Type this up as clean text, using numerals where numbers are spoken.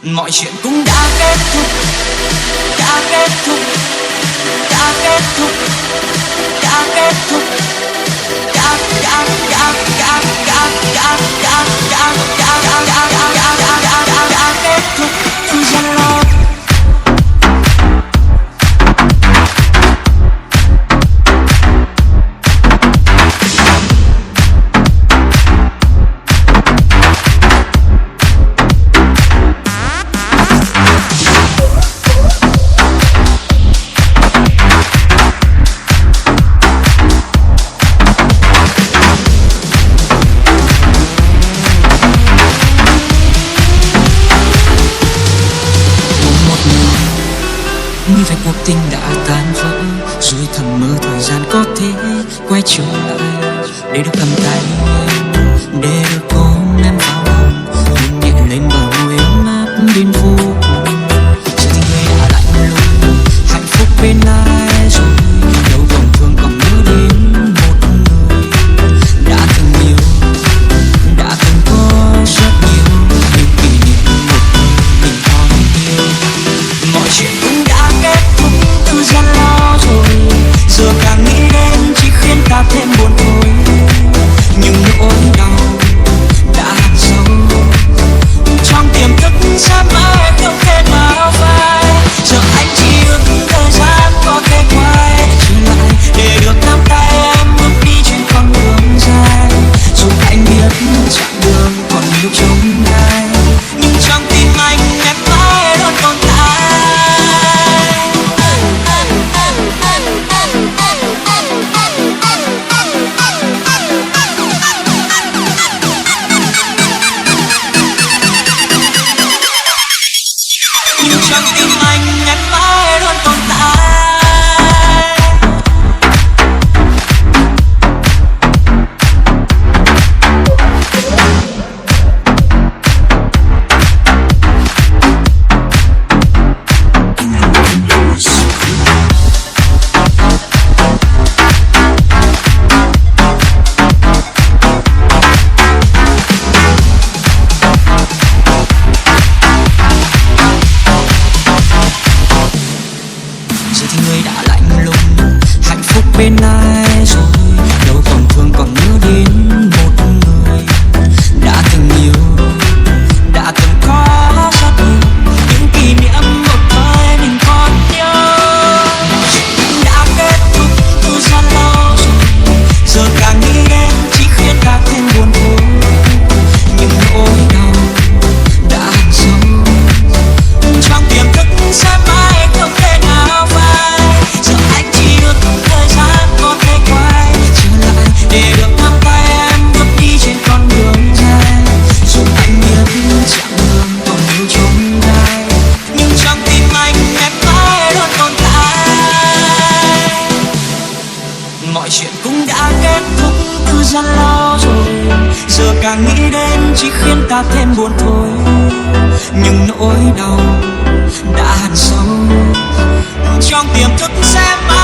Mọi chuyện cũng đã kết thúc, đã kết thúc, đã kết thúc, đã kết thúc, đã đã đã đã đã đã đã đã đã kết thúc. Thời gian lâu như vậy cuộc tình đã tan vỡ, rồi thầm mơ thời gian có thể quay trở lại để được cầm tay em, để được ôm em vào lòng, hôn nhẹ lên bờ môi ấm áp đến vô cùng. Giờ thì người đã lạnh lùng, hạnh phúc bên ai rồi, đâu còn thương còn nhớ đến một người đã từng yêu, đã từng có rất nhiều những kỷ niệm một mình còn yêu. Mọi chuyện cũng đã kết thúc từ rất lâu rồi, giờ càng nghĩ đến chỉ khiến ta thêm buồn thôi. Nhưng nỗi đau đã hằn sâu trong tiềm thức sẽ mãi không thể nào phai. Giờ anh chỉ ước thời gian có thể quay trở lại để được nắm tay em bước đi trên con đường dài. Dù anh biết chặng đường còn nhiều trông gai, nhưng trong tim anh em mãi luôn tồn tại. Nhưng trong tim anh em mãi luôn tồn tại. Giờ thì người đã lạnh lùng, hạnh phúc bên ai rồi, đâu còn thương còn nhớ đến một người đã từng yêu, đã từng có rất nhiều những kỷ niệm một thời mình còn nhớ. Mọi chuyện cũng đã kết thúc từ rất lâu rồi, giờ càng nghĩ đến chỉ khiến ta thêm buồn thôi. Nhưng nỗi đau đã hằn sâu trong tiềm thức sẽ mãi không thể nào phai. Giờ anh chỉ ước thời gian có thể quay trở lại để được nắm tay em bước đi trên con đường dài. Dù anh biết chặng đường còn nhiều chông gai, nhưng trong tim anh em mãi luôn tồn tại. Mọi chuyện cũng đã kết thúc từ rất lâu rồi, giờ càng nghĩ đến chỉ khiến ta thêm buồn thôi. Nhưng nỗi đau đã hằn sâu trong tiềm thức sẽ mãi